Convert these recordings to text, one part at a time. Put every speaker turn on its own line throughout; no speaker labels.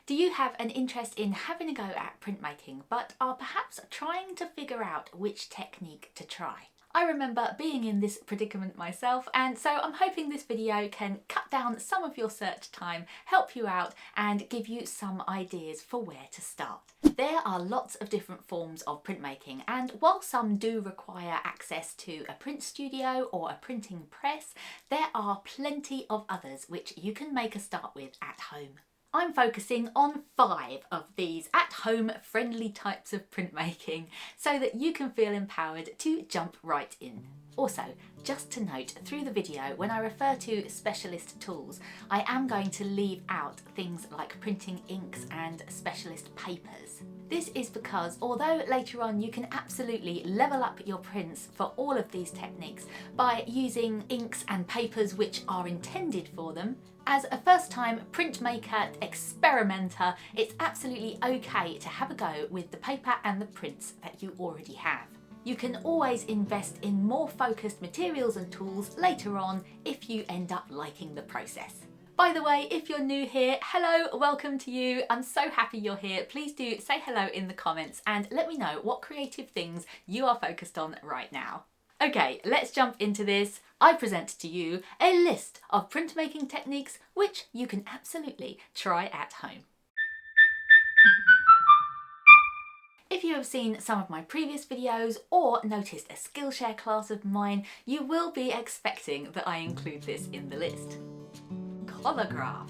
Do you have an interest in having a go at printmaking but are perhaps trying to figure out which technique to try? I remember being in this predicament myself, and so I'm hoping this video can cut down some of your search time, help you out and give you some ideas for where to start. There are lots of different forms of printmaking, and while some do require access to a print studio or a printing press, there are plenty of others which you can make a start with at home. I'm focusing on 5 of these at-home friendly types of printmaking so that you can feel empowered to jump right in. Also, just to note, through the video, when I refer to specialist tools, I am going to leave out things like printing inks and specialist papers. This is because although later on you can absolutely level up your prints for all of these techniques by using inks and papers which are intended for them, as a first-time printmaker experimenter, it's absolutely okay to have a go with the paper and the prints that you already have. You can always invest in more focused materials and tools later on if you end up liking the process. By the way, if you're new here, hello, welcome to you. I'm so happy you're here. Please do say hello in the comments and let me know what creative things you are focused on right now. Okay, let's jump into this. I present to you a list of printmaking techniques which you can absolutely try at home. If you have seen some of my previous videos or noticed a Skillshare class of mine, you will be expecting that I include this in the list. Collagraph.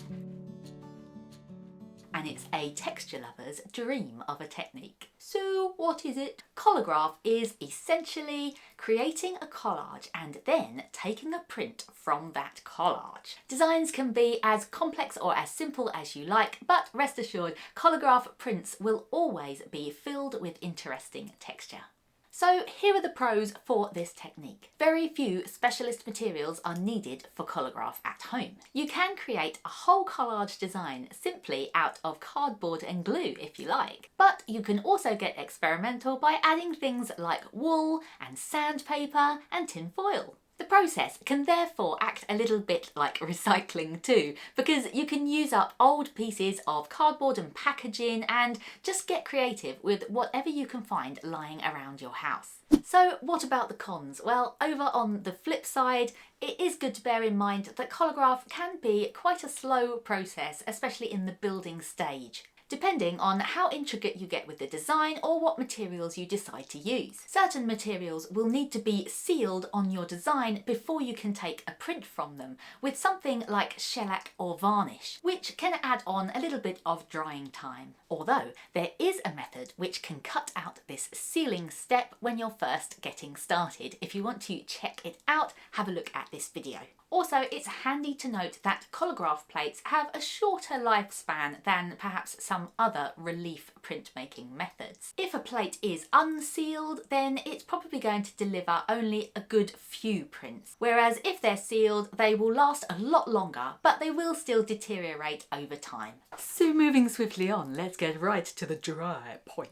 And it's a texture lover's dream of a technique. So what is it? Collagraph is essentially creating a collage and then taking a print from that collage. Designs can be as complex or as simple as you like, but rest assured, Collagraph prints will always be filled with interesting texture. So here are the pros for this technique. Very few specialist materials are needed for Collagraph at home. You can create a whole collage design simply out of cardboard and glue if you like. But you can also get experimental by adding things like wool and sandpaper and tin foil. The process can therefore act a little bit like recycling too, because you can use up old pieces of cardboard and packaging and just get creative with whatever you can find lying around your house. So what about the cons? Well, over on the flip side, it is good to bear in mind that Collagraph can be quite a slow process, especially in the building stage, depending on how intricate you get with the design or what materials you decide to use. Certain materials will need to be sealed on your design before you can take a print from them, with something like shellac or varnish, which can add on a little bit of drying time. Although there is a method which can cut out this sealing step when you're first getting started. If you want to check it out, have a look at this video. Also, it's handy to note that Collagraph plates have a shorter lifespan than perhaps some other relief printmaking methods. If a plate is unsealed, then it's probably going to deliver only a good few prints, whereas if they're sealed, they will last a lot longer, but they will still deteriorate over time. So moving swiftly on, let's get right to the dry point.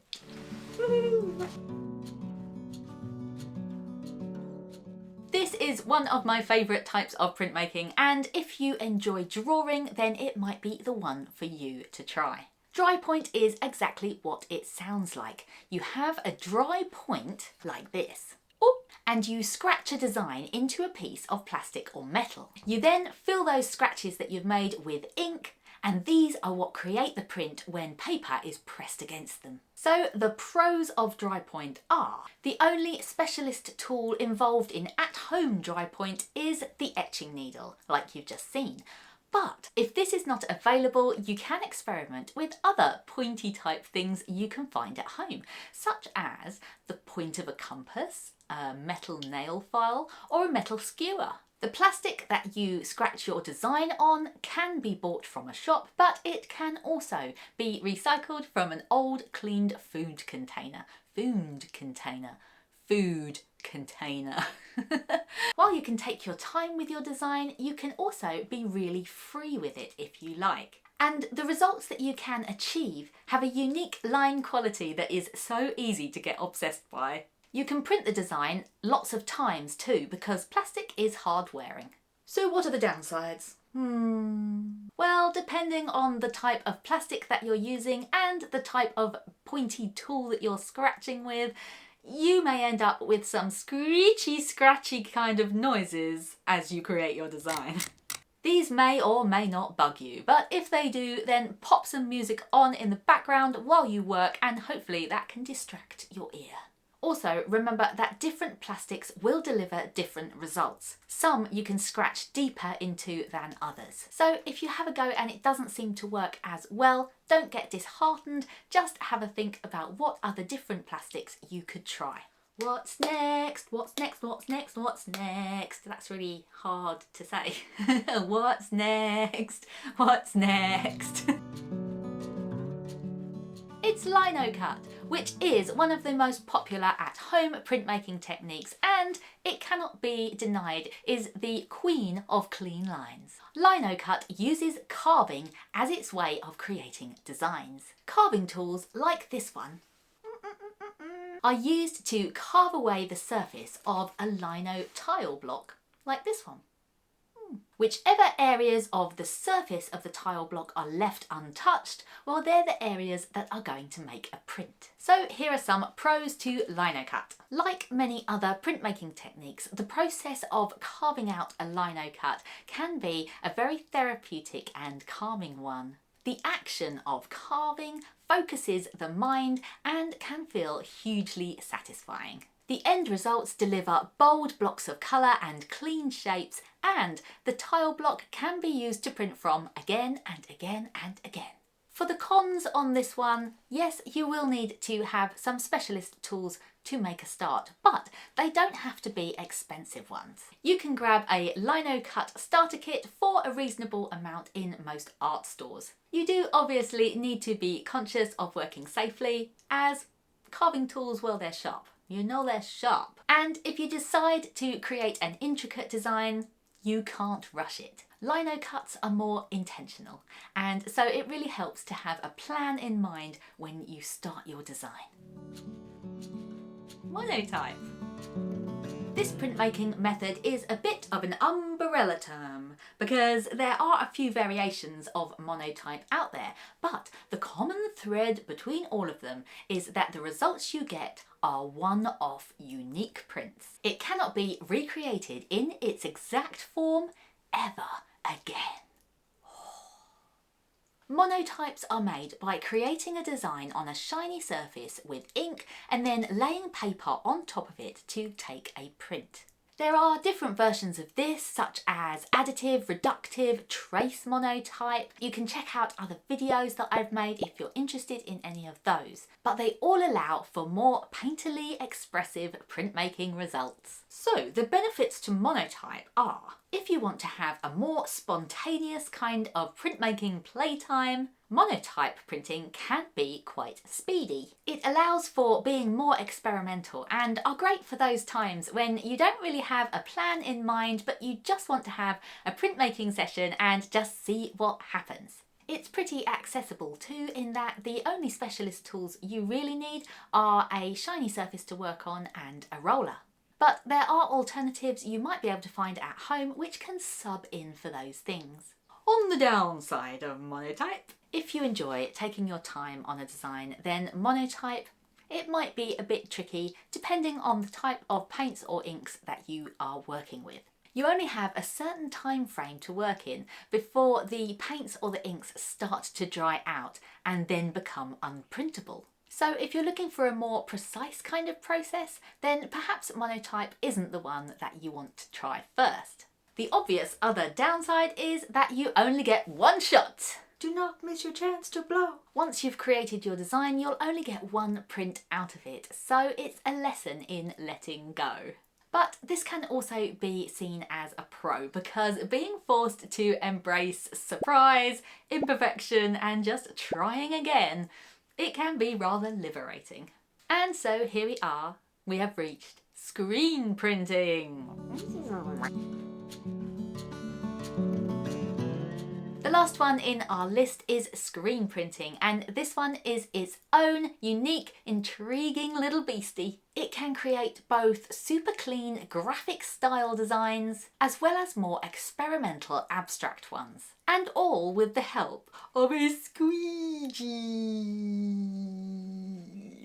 This is one of my favourite types of printmaking, and if you enjoy drawing, then it might be the one for you to try. Drypoint is exactly what it sounds like. You have a dry point like this, and you scratch a design into a piece of plastic or metal. You then fill those scratches that you've made with ink, and these are what create the print when paper is pressed against them. So the pros of Drypoint are: the only specialist tool involved in at-home Drypoint is the etching needle, like you've just seen. But if this is not available, you can experiment with other pointy type things you can find at home, such as the point of a compass, a metal nail file, or a metal skewer. The plastic that you scratch your design on can be bought from a shop, but it can also be recycled from an old cleaned food container. While you can take your time with your design, you can also be really free with it if you like. And the results that you can achieve have a unique line quality that is so easy to get obsessed by. You can print the design lots of times too, because plastic is hard wearing. So what are the downsides? Well, depending on the type of plastic that you're using and the type of pointy tool that you're scratching with, you may end up with some screechy, scratchy kind of noises as you create your design. These may or may not bug you, but if they do, then pop some music on in the background while you work and hopefully that can distract your ear. Also, remember that different plastics will deliver different results. Some you can scratch deeper into than others. So if you have a go and it doesn't seem to work as well, don't get disheartened, just have a think about what other different plastics you could try. What's next? What's next? What's next? What's next? That's really hard to say. What's next? What's next? It's Linocut, which is one of the most popular at-home printmaking techniques, and it cannot be denied is the queen of clean lines. Linocut uses carving as its way of creating designs. Carving tools like this one are used to carve away the surface of a lino tile block, like this one. Whichever areas of the surface of the tile block are left untouched, well, they're the areas that are going to make a print. So here are some pros to Linocut. Like many other printmaking techniques, the process of carving out a Linocut can be a very therapeutic and calming one. The action of carving focuses the mind and can feel hugely satisfying. The end results deliver bold blocks of colour and clean shapes, and the tile block can be used to print from again and again and again. For the cons on this one, yes, you will need to have some specialist tools to make a start, but they don't have to be expensive ones. You can grab a Linocut starter kit for a reasonable amount in most art stores. You do obviously need to be conscious of working safely, as carving tools, well, they're sharp. You know they're sharp. And if you decide to create an intricate design, you can't rush it. Linocuts are more intentional, and so it really helps to have a plan in mind when you start your design. Monotype. This printmaking method is a bit of an umbrella term because there are a few variations of monotype out there, but the common thread between all of them is that the results you get are one-off unique prints. It cannot be recreated in its exact form ever again. Monotypes are made by creating a design on a shiny surface with ink and then laying paper on top of it to take a print. There are different versions of this, such as additive, reductive, trace monotype. You can check out other videos that I've made if you're interested in any of those, but they all allow for more painterly expressive printmaking results. So the benefits to monotype are, if you want to have a more spontaneous kind of printmaking playtime, monotype printing can be quite speedy. It allows for being more experimental and are great for those times when you don't really have a plan in mind, but you just want to have a printmaking session and just see what happens. It's pretty accessible too, in that the only specialist tools you really need are a shiny surface to work on and a roller. But there are alternatives you might be able to find at home which can sub in for those things. On the downside of monotype, if you enjoy taking your time on a design, then monotype, it might be a bit tricky depending on the type of paints or inks that you are working with. You only have a certain time frame to work in before the paints or the inks start to dry out and then become unprintable. So if you're looking for a more precise kind of process, then perhaps monotype isn't the one that you want to try first. The obvious other downside is that you only get one shot. Do not miss your chance to blow. Once you've created your design, you'll only get one print out of it, so it's a lesson in letting go. But this can also be seen as a pro, because being forced to embrace surprise, imperfection, and just trying again, it can be rather liberating. And so here we are, we have reached screen printing. The last one in our list is screen printing, and this one is its own unique, intriguing little beastie. It can create both super clean graphic style designs as well as more experimental abstract ones, and all with the help of a squeegee,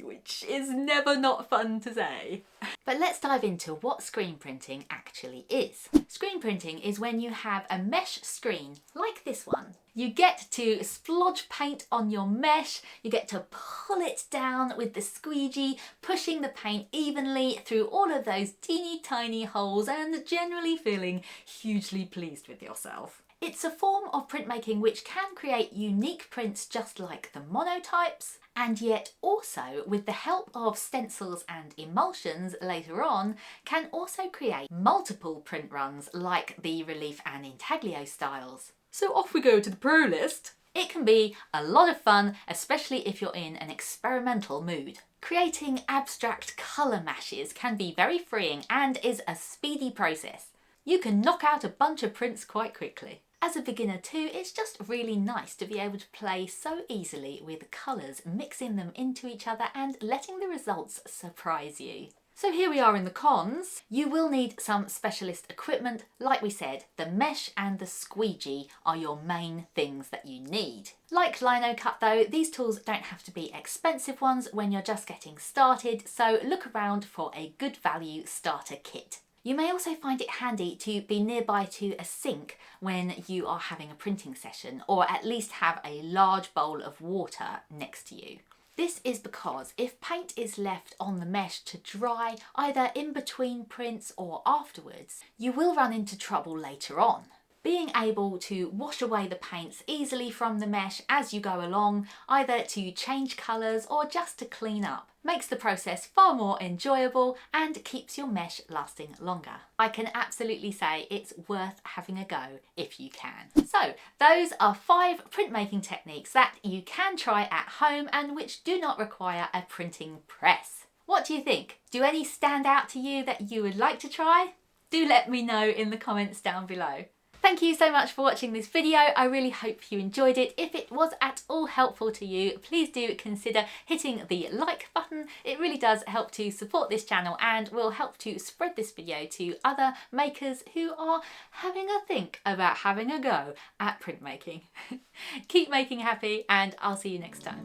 which is never not fun to say. But let's dive into what screen printing actually is. Screen printing is when you have a mesh screen like this one. You get to splodge paint on your mesh, you get to pull it down with the squeegee, pushing the paint evenly through all of those teeny tiny holes and generally feeling hugely pleased with yourself. It's a form of printmaking which can create unique prints just like the monotypes, and yet also, with the help of stencils and emulsions later on, can also create multiple print runs like the relief and intaglio styles. So off we go to the pro list. It can be a lot of fun, especially if you're in an experimental mood. Creating abstract colour mashes can be very freeing and is a speedy process. You can knock out a bunch of prints quite quickly. As a beginner too, it's just really nice to be able to play so easily with colours, mixing them into each other and letting the results surprise you. So here we are in the cons. You will need some specialist equipment. Like we said, the mesh and the squeegee are your main things that you need. Like Linocut though, these tools don't have to be expensive ones when you're just getting started, so look around for a good value starter kit. You may also find it handy to be nearby to a sink when you are having a printing session, or at least have a large bowl of water next to you. This is because if paint is left on the mesh to dry, either in between prints or afterwards, you will run into trouble later on. Being able to wash away the paints easily from the mesh as you go along, either to change colours or just to clean up, makes the process far more enjoyable and keeps your mesh lasting longer. I can absolutely say it's worth having a go if you can. So those are 5 printmaking techniques that you can try at home and which do not require a printing press. What do you think? Do any stand out to you that you would like to try? Do let me know in the comments down below. Thank you so much for watching this video. I really hope you enjoyed it. If it was at all helpful to you, please do consider hitting the like button. It really does help to support this channel and will help to spread this video to other makers who are having a think about having a go at printmaking. Keep making happy, and I'll see you next time.